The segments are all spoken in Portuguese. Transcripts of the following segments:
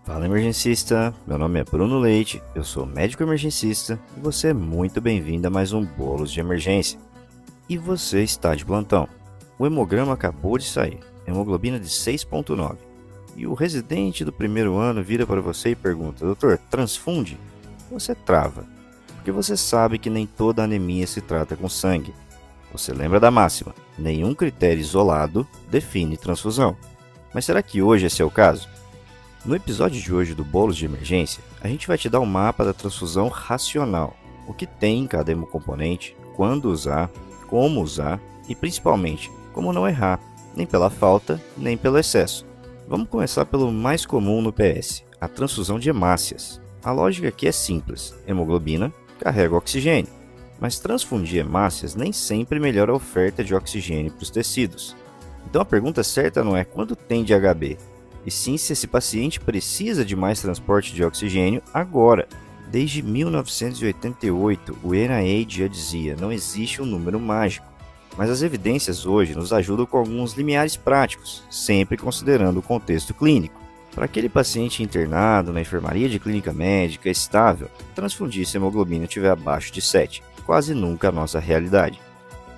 Fala emergencista, meu nome é Bruno Leite, eu sou médico emergencista e você é muito bem-vindo a mais um Bolos de Emergência. E você está de plantão. O hemograma acabou de sair, hemoglobina de 6,9. E o residente do primeiro ano vira para você e pergunta: doutor, transfunde? Você trava, porque você sabe que nem toda anemia se trata com sangue. Você lembra da máxima: nenhum critério isolado define transfusão. Mas será que hoje esse é o caso? No episódio de hoje do Bolos de Emergência, a gente vai te dar um mapa da transfusão racional, o que tem em cada hemocomponente, quando usar, como usar e principalmente como não errar, nem pela falta, nem pelo excesso. Vamos começar pelo mais comum no PS, a transfusão de hemácias. A lógica aqui é simples: hemoglobina carrega oxigênio, mas transfundir hemácias nem sempre melhora a oferta de oxigênio para os tecidos. Então a pergunta certa não é quanto tem de HB, e sim se esse paciente precisa de mais transporte de oxigênio agora. Desde 1988, o NIH já dizia: não existe um número mágico. Mas as evidências hoje nos ajudam com alguns limiares práticos, sempre considerando o contexto clínico. Para aquele paciente internado na enfermaria de clínica médica estável, transfundir se a hemoglobina estiver abaixo de 7, quase nunca a nossa realidade.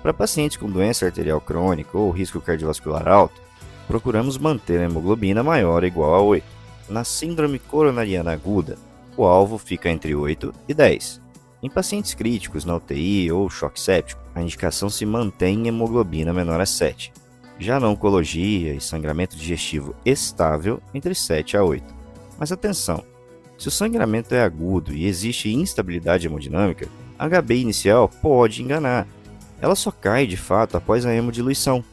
Para pacientes com doença arterial crônica ou risco cardiovascular alto, procuramos manter a hemoglobina maior ou igual a 8. Na síndrome coronariana aguda, o alvo fica entre 8 e 10. Em pacientes críticos na UTI ou choque séptico, a indicação se mantém em hemoglobina menor a 7. Já na oncologia e sangramento digestivo estável, entre 7 a 8. Mas atenção, se o sangramento é agudo e existe instabilidade hemodinâmica, a HB inicial pode enganar. Ela só cai de fato após a hemodiluição.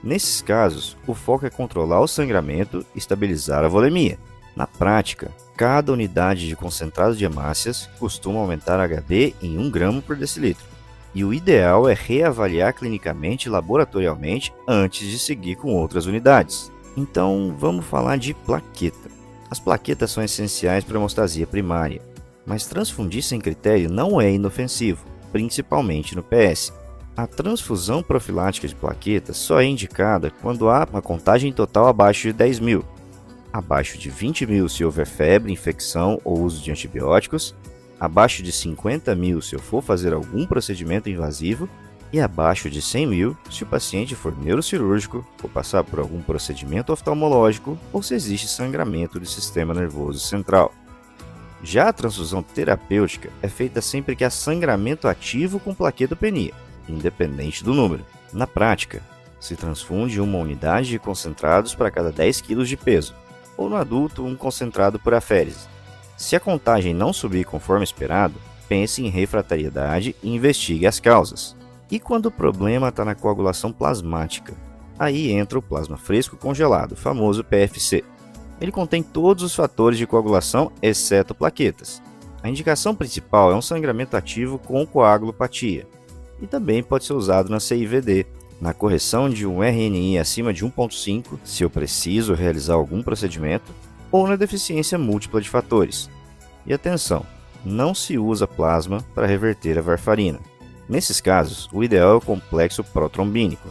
Nesses casos, o foco é controlar o sangramento e estabilizar a volemia. Na prática, cada unidade de concentrado de hemácias costuma aumentar HB em 1 grama por decilitro. E o ideal é reavaliar clinicamente e laboratorialmente antes de seguir com outras unidades. Então, vamos falar de plaqueta. As plaquetas são essenciais para a hemostasia primária, mas transfundir sem critério não é inofensivo, principalmente no PS. A transfusão profilática de plaquetas só é indicada quando há uma contagem total abaixo de 10 mil, abaixo de 20 mil se houver febre, infecção ou uso de antibióticos, abaixo de 50 mil se eu for fazer algum procedimento invasivo e abaixo de 100 mil se o paciente for neurocirúrgico ou passar por algum procedimento oftalmológico ou se existe sangramento do sistema nervoso central. Já a transfusão terapêutica é feita sempre que há sangramento ativo com plaquetopenia, independente do número. Na prática, se transfunde uma unidade de concentrados para cada 10 kg de peso, ou no adulto um concentrado por aférese. Se a contagem não subir conforme esperado, pense em refratariedade e investigue as causas. E quando o problema está na coagulação plasmática? Aí entra o plasma fresco congelado, famoso PFC. Ele contém todos os fatores de coagulação, exceto plaquetas. A indicação principal é um sangramento ativo com coagulopatia, e também pode ser usado na CIVD, na correção de um RNI acima de 1,5, se eu preciso realizar algum procedimento, ou na deficiência múltipla de fatores. E atenção, não se usa plasma para reverter a varfarina. Nesses casos, o ideal é o complexo protrombínico.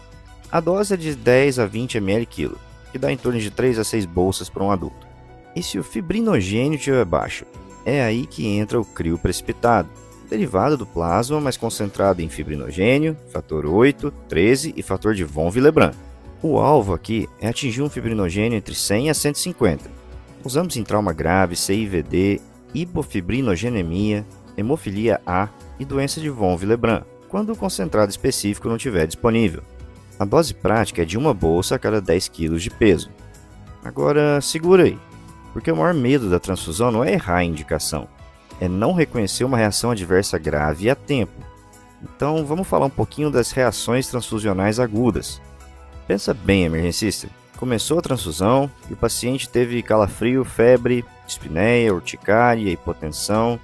A dose é de 10 a 20 ml/kg, que dá em torno de 3 a 6 bolsas para um adulto. E se o fibrinogênio estiver baixo? É aí que entra o crio precipitado, derivado do plasma, mas concentrado em fibrinogênio, fator 8, 13 e fator de von Willebrand. O alvo aqui é atingir um fibrinogênio entre 100 a 150. Usamos em trauma grave, CIVD, hipofibrinogênemia, hemofilia A e doença de von Willebrand, quando o concentrado específico não estiver disponível. A dose prática é de 1 bolsa a cada 10 kg de peso. Agora, segura aí, porque o maior medo da transfusão não é errar a indicação, é não reconhecer uma reação adversa grave a tempo. Então vamos falar um pouquinho das reações transfusionais agudas. Pensa bem, emergencista. Começou a transfusão e o paciente teve calafrio, febre, dispneia, urticária, hipotensão.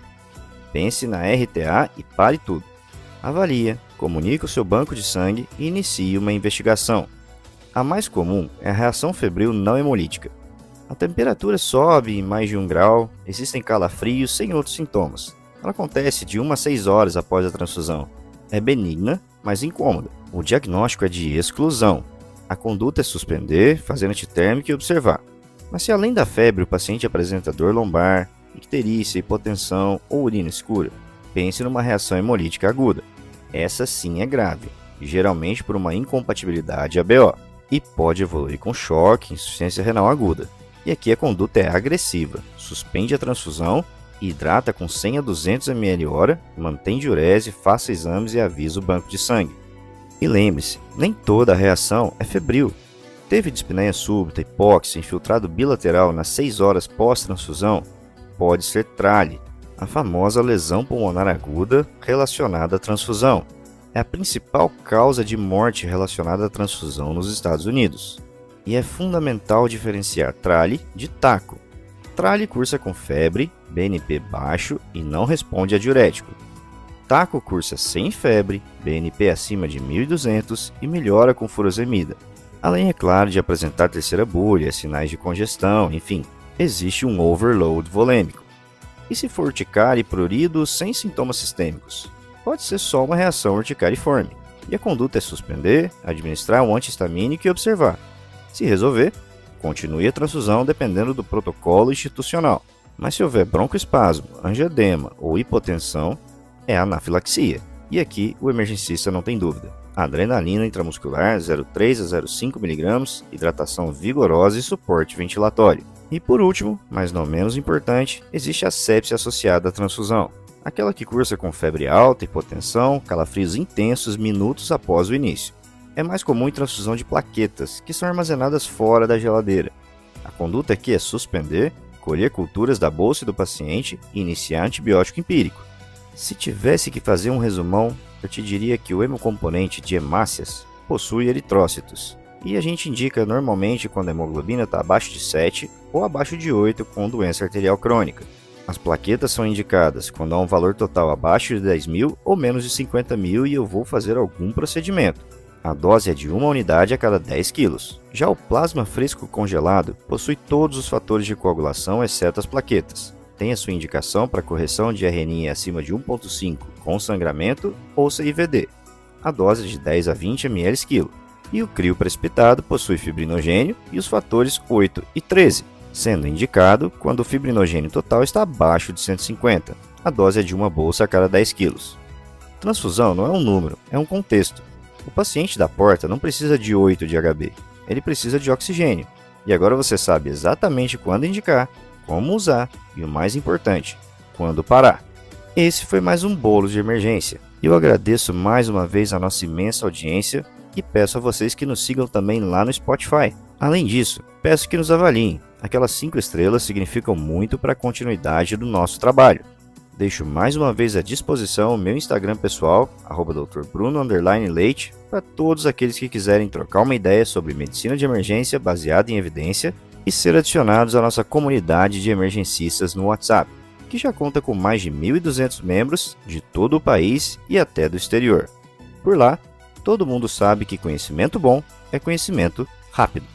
Pense na RTA e pare tudo. Avalia, comunique o seu banco de sangue e inicie uma investigação. A mais comum é a reação febril não hemolítica. A temperatura sobe em mais de 1 grau, existem calafrios sem outros sintomas. Ela acontece de 1 a 6 horas após a transfusão. É benigna, mas incômoda. O diagnóstico é de exclusão. A conduta é suspender, fazer antitérmica e observar. Mas se além da febre o paciente apresenta dor lombar, icterícia, hipotensão ou urina escura, pense numa reação hemolítica aguda. Essa sim é grave, geralmente por uma incompatibilidade ABO, e pode evoluir com choque, insuficiência renal aguda. E aqui a conduta é agressiva, suspende a transfusão, hidrata com 100 a 200 ml hora, mantém diurese, faça exames e avisa o banco de sangue. E lembre-se, nem toda a reação é febril. Teve dispneia súbita, hipóxia, infiltrado bilateral nas 6 horas pós-transfusão? Pode ser trale, a famosa lesão pulmonar aguda relacionada à transfusão. É a principal causa de morte relacionada à transfusão nos Estados Unidos. E é fundamental diferenciar trale de taco. Trale cursa com febre, BNP baixo e não responde a diurético. Taco cursa sem febre, BNP acima de 1.200 e melhora com furosemida. Além, é claro, de apresentar terceira bolha, sinais de congestão, enfim, existe um overload volêmico. E se for urticária e prurido sem sintomas sistêmicos? Pode ser só uma reação urticariforme. E a conduta é suspender, administrar um antihistamínico e observar. Se resolver, continue a transfusão dependendo do protocolo institucional. Mas se houver broncoespasmo, angioedema ou hipotensão, é anafilaxia. E aqui o emergencista não tem dúvida. Adrenalina intramuscular 0,3 a 0,5 mg, hidratação vigorosa e suporte ventilatório. E por último, mas não menos importante, existe a sepse associada à transfusão. Aquela que cursa com febre alta, hipotensão, calafrios intensos minutos após o início. É mais comum em transfusão de plaquetas, que são armazenadas fora da geladeira. A conduta aqui é suspender, colher culturas da bolsa do paciente e iniciar antibiótico empírico. Se tivesse que fazer um resumão, eu te diria que o hemocomponente de hemácias possui eritrócitos, e a gente indica normalmente quando a hemoglobina está abaixo de 7 ou abaixo de 8 com doença arterial crônica. As plaquetas são indicadas quando há um valor total abaixo de 10.000 ou menos de 50.000 e eu vou fazer algum procedimento. A dose é de 1 unidade a cada 10 kg. Já o plasma fresco congelado possui todos os fatores de coagulação exceto as plaquetas. Tem a sua indicação para correção de RNI acima de 1,5 com sangramento ou CIVD. A dose é de 10 a 20 ml/kg. E o crio precipitado possui fibrinogênio e os fatores 8 e 13, sendo indicado quando o fibrinogênio total está abaixo de 150. A dose é de uma bolsa a cada 10 kg. Transfusão não é um número, é um contexto. O paciente da porta não precisa de 8 de HB, ele precisa de oxigênio. E agora você sabe exatamente quando indicar, como usar e o mais importante, quando parar. Esse foi mais um Bolos de Emergência. Eu agradeço mais uma vez a nossa imensa audiência e peço a vocês que nos sigam também lá no Spotify. Além disso, peço que nos avaliem. Aquelas 5 estrelas significam muito para a continuidade do nosso trabalho. Deixo mais uma vez à disposição o meu Instagram pessoal, @drbruno_leite, para todos aqueles que quiserem trocar uma ideia sobre medicina de emergência baseada em evidência e ser adicionados à nossa comunidade de emergencistas no WhatsApp, que já conta com mais de 1.200 membros de todo o país e até do exterior. Por lá, todo mundo sabe que conhecimento bom é conhecimento rápido.